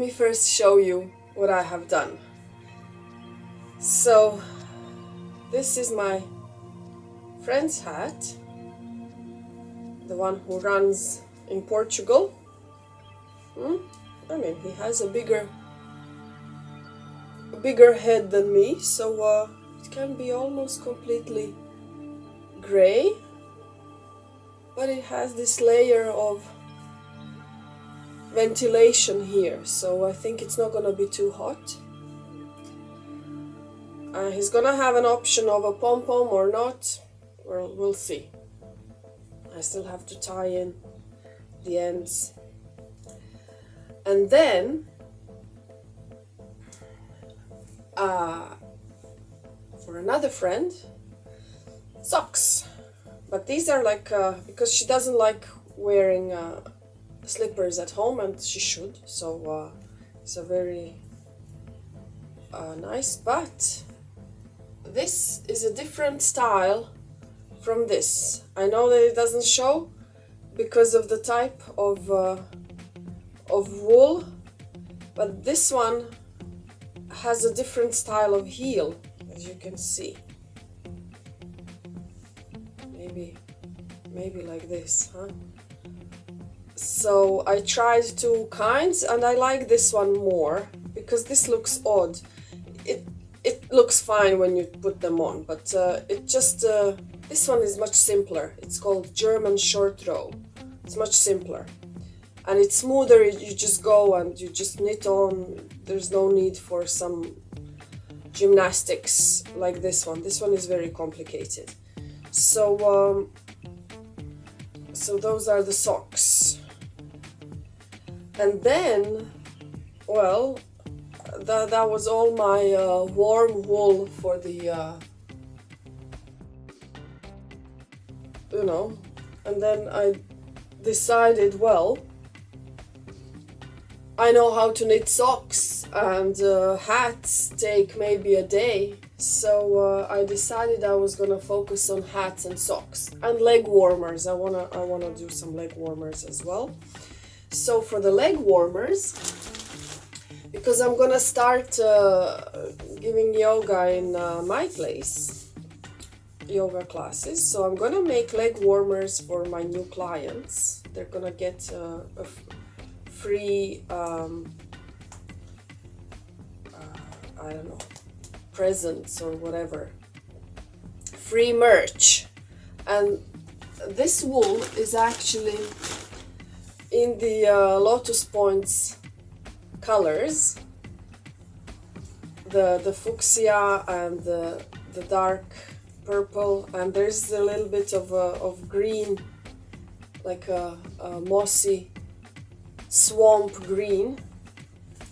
me first show you what I have done. So this is my friend's hat, the one who runs in Portugal. I mean, he has a bigger head than me, so it can be almost completely gray, but it has this layer of ventilation here, so I think it's not gonna be too hot. He's gonna have an option of a pom-pom or not. Well, we'll see. I still have to tie in the ends. And then for another friend, socks. But these are like, because she doesn't like wearing slippers at home, and she should, so it's a very nice, but this is a different style from this. I know that it doesn't show because of the type of wool, but this one has a different style of heel, as you can see. Maybe like this, huh? So I tried two kinds, and I like this one more because this looks odd. It looks fine when you put them on, but this one is much simpler. It's called German short row. It's much simpler, and it's smoother. You just go and you just knit on. There's no need for some gymnastics like this one. This one is very complicated. So those are the socks. And then, well, that was all my warm wool for the, and then I decided, well, I know how to knit socks, and hats take maybe a day. So I decided I was gonna focus on hats and socks and leg warmers. I wanna do some leg warmers as well. So for the leg warmers, because I'm gonna start giving yoga in my place, yoga classes. So I'm gonna make leg warmers for my new clients. They're gonna get a free, I don't know, presents or whatever, free merch. And this wool is actually in the Lotus Points colors, the fuchsia and the dark purple, and there's a little bit of green, like a mossy swamp green.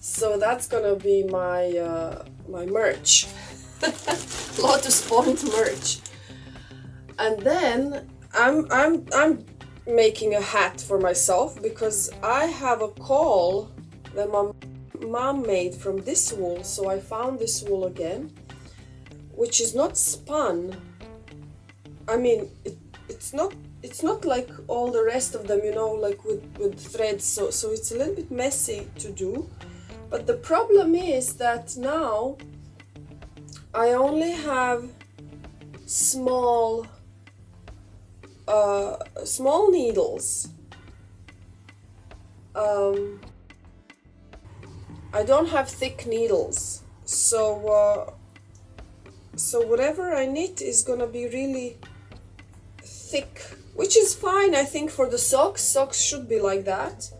So that's gonna be my my merch, Lotus Point merch. And then I'm making a hat for myself because I have a caul that my mom made from this wool. So I found this wool again, which is not spun. I mean, it's not like all the rest of them, like with threads. So it's a little bit messy to do. But the problem is that now I only have small needles. I don't have thick needles, so whatever I knit is gonna be really thick, which is fine, I think, for the socks. Socks should be like that.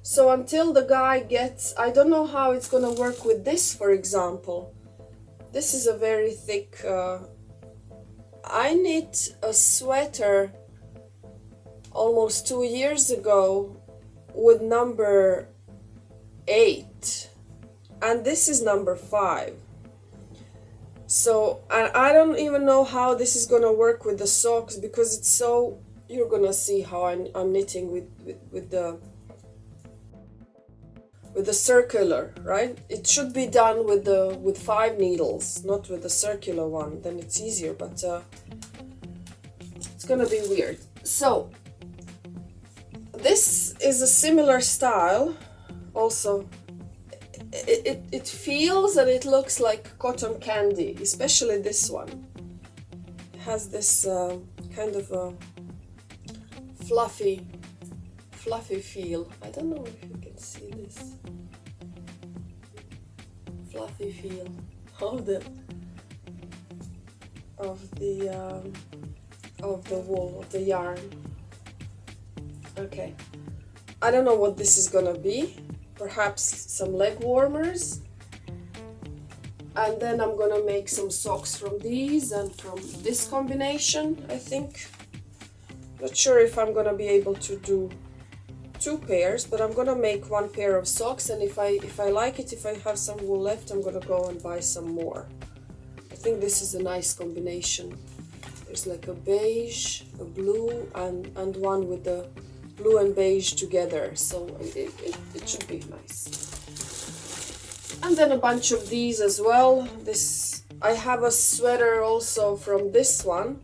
So until the guy gets, I don't know how it's gonna work with this, for example. This is a very thick, I knit a sweater almost 2 years ago with number 8, and this is number 5. So I don't even know how this is gonna work with the socks, because it's so, you're gonna see how I'm knitting with the circular, right? It should be done with 5 needles, not with the circular one. Then it's easier, but it's gonna be weird. So this is a similar style, also it feels and it looks like cotton candy, especially this one. It has this kind of a fluffy feel. I don't know if you can see this fluffy feel of the wool, of the yarn. Okay, I don't know what this is gonna be. Perhaps some leg warmers, and then I'm gonna make some socks from these and from this combination, I think. Not sure if I'm gonna be able to do 2 pairs, but I'm gonna make 1 pair of socks, and if I like it, if I have some wool left, I'm gonna go and buy some more. I think this is a nice combination. There's like a beige, a blue, and one with the blue and beige together, so it should be nice. And then a bunch of these as well. This, I have a sweater also from this one,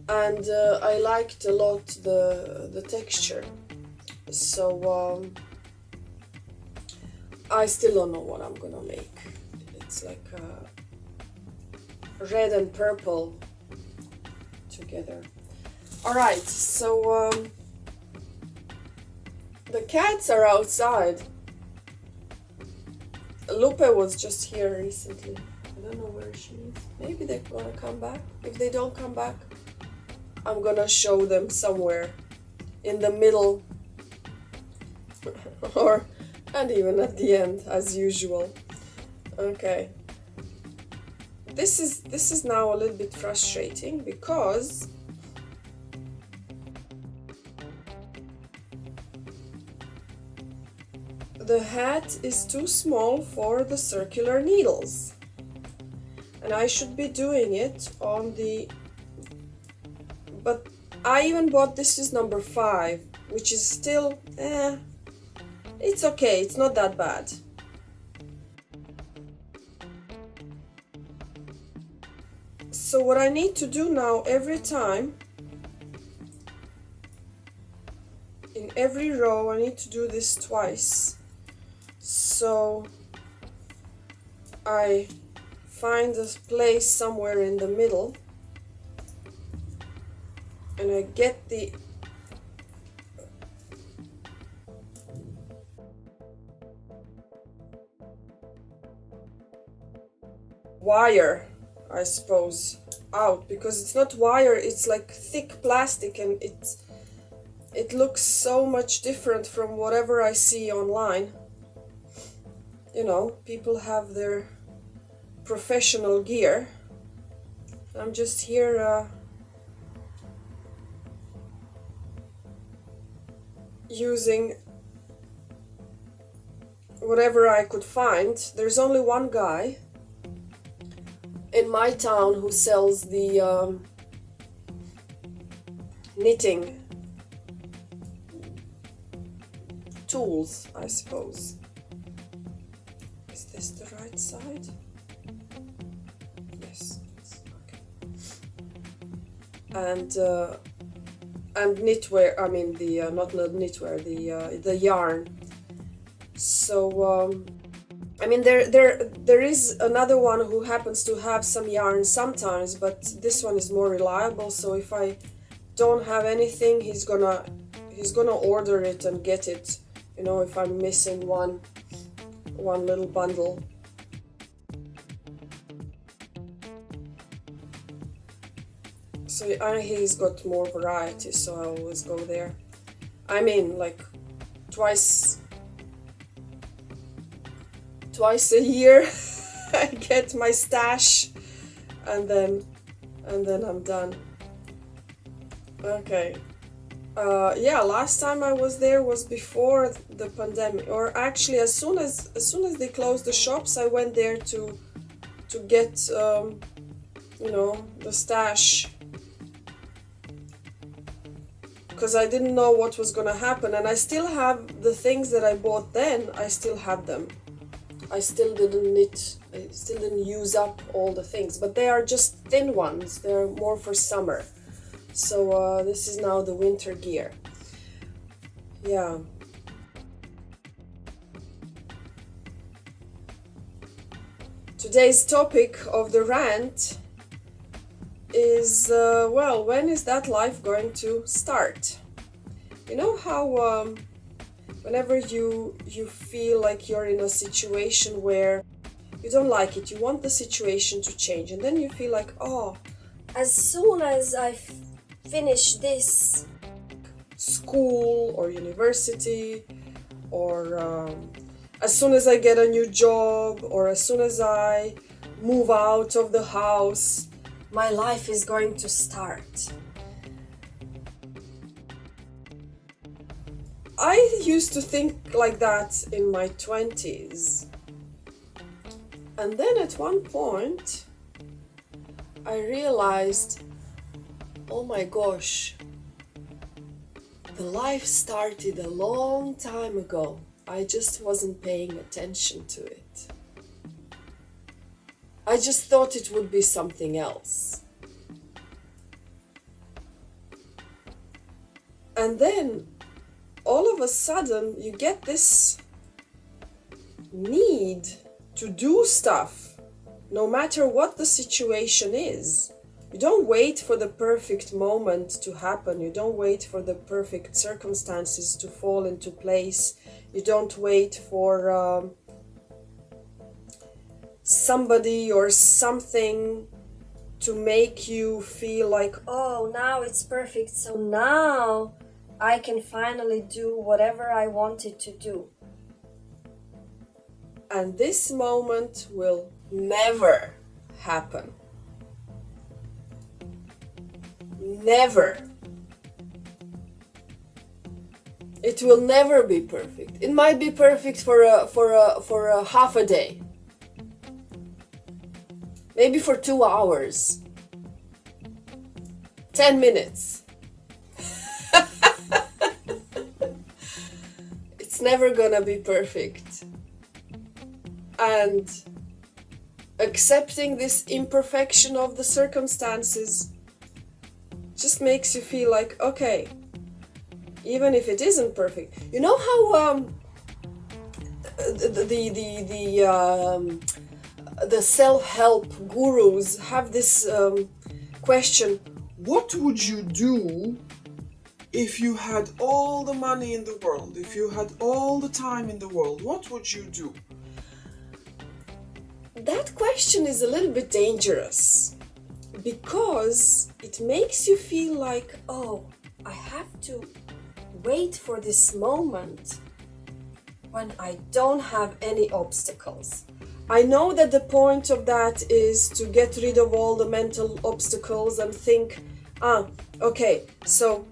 and I liked a lot the texture, so I still don't know what I'm gonna make. It's like red and purple together. All right, so the cats are outside. Lupe was just here recently. I don't know where she is. Maybe they're gonna come back. If they don't come back, I'm gonna show them somewhere in the middle and even at the end, as usual. Okay. This is now a little bit frustrating because the hat is too small for the circular needles, and I should be doing it on the, but I even bought this is number 5, which is still it's okay, it's not that bad. So what I need to do now, every time in every row, I need to do this twice. So I find a place somewhere in the middle, and I get the wire, I suppose, out, because it's not wire, it's like thick plastic, and it looks so much different from whatever I see online. You know, people have their professional gear. I'm just here using whatever I could find. There's only one guy in my town who sells the knitting tools, I suppose. Is this the right side? Yes. Okay. And knitwear. I mean the not knitwear. The yarn. So I mean there is another one who happens to have some yarn sometimes, but this one is more reliable. So if I don't have anything, he's gonna order it and get it. You know, if I'm missing one little bundle. So he's got more variety, so I always go there. I mean, like twice a year I get my stash, and then I'm done. Okay. Yeah, last time I was there was before the pandemic, or actually as soon as they closed the shops, I went there to get you know, the stash, because I didn't know what was gonna happen, and I still have the things that I bought then. I still have them. I still didn't knit. I still didn't use up all the things, but they are just thin ones. They're more for summer. So this is now the winter gear. Yeah. Today's topic of the rant is well, when is that life going to start? You know how whenever you feel like you're in a situation where you don't like it, you want the situation to change, and then you feel like, oh, as soon as I finish this school or university, or as soon as I get a new job, or as soon as I move out of the house, my life is going to start. I used to think like that in my 20s. And then at one point, I realized, oh my gosh, the life started a long time ago. I just wasn't paying attention to it. I just thought it would be something else. And then, all of a sudden, you get this need to do stuff, no matter what the situation is. You don't wait for the perfect moment to happen. You don't wait for the perfect circumstances to fall into place. You don't wait for somebody or something to make you feel like, oh, now it's perfect, so now I can finally do whatever I wanted to do. And this moment will never happen. Never. It will never be perfect. It might be perfect for a half a day. Maybe for 2 hours. 10 minutes. It's never gonna be perfect. And accepting this imperfection of the circumstances just makes you feel like, okay, even if it isn't perfect. You know how the self-help gurus have this question: what would you do if you had all the money in the world, if you had all the time in the world? What would you do? That question is a little bit dangerous, because it makes you feel like, oh, I have to wait for this moment when I don't have any obstacles. I know that the point of that is to get rid of all the mental obstacles and think, okay, so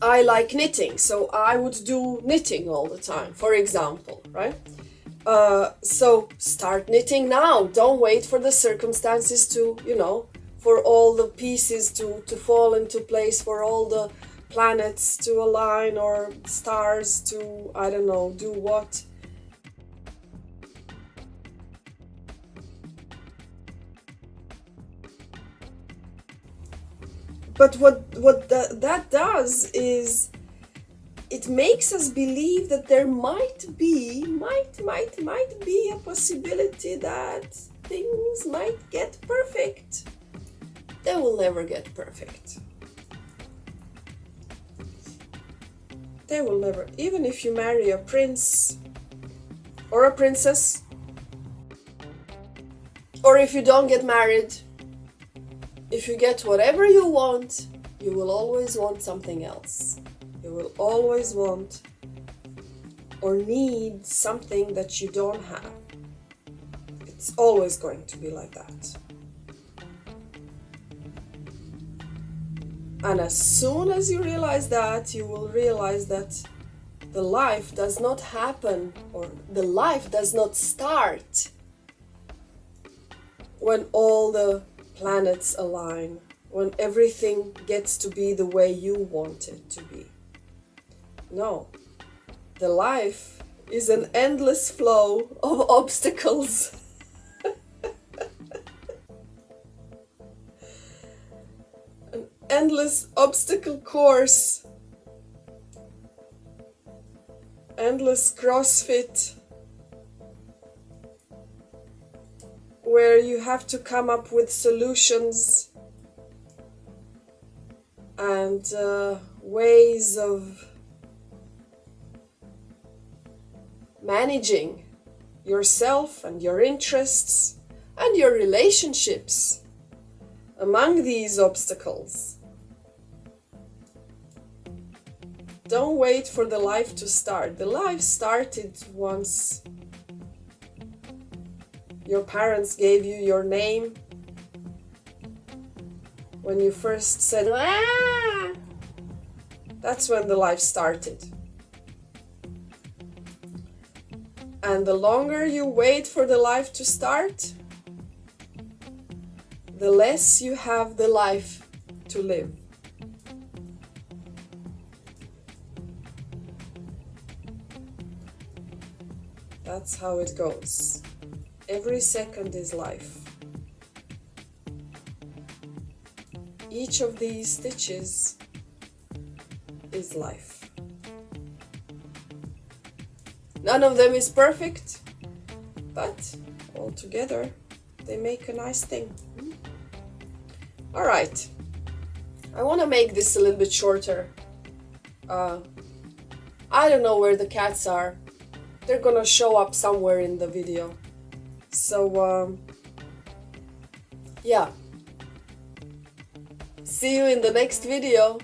I like knitting, so I would do knitting all the time, for example, right? So start knitting now. Don't wait for the circumstances to, for all the pieces to fall into place, for all the planets to align, or stars to, I don't know, do what. But what that does is it makes us believe that there might be a possibility that things might get perfect. They will never get perfect. They will never. Even if you marry a prince or a princess, or if you don't get married, if you get whatever you want, you will always want something else. You will always want or need something that you don't have. It's always going to be like that. And as soon as you realize that, you will realize that the life does not happen, or the life does not start when all the planets align, when everything gets to be the way you want it to be. No, the life is an endless flow of obstacles. An endless obstacle course. Endless CrossFit. where you have to come up with solutions and ways of managing yourself and your interests and your relationships among these obstacles. Don't wait for the life to start. The life started once your parents gave you your name. When you first said, "Ah!" That's when the life started. And the longer you wait for the life to start, the less you have the life to live. That's how it goes. Every second is life. Each of these stitches is life. None of them is perfect, but all together they make a nice thing. All right, I want to make this a little bit shorter. I don't know where the cats are. They're gonna show up somewhere in the video. So, yeah. See you in the next video.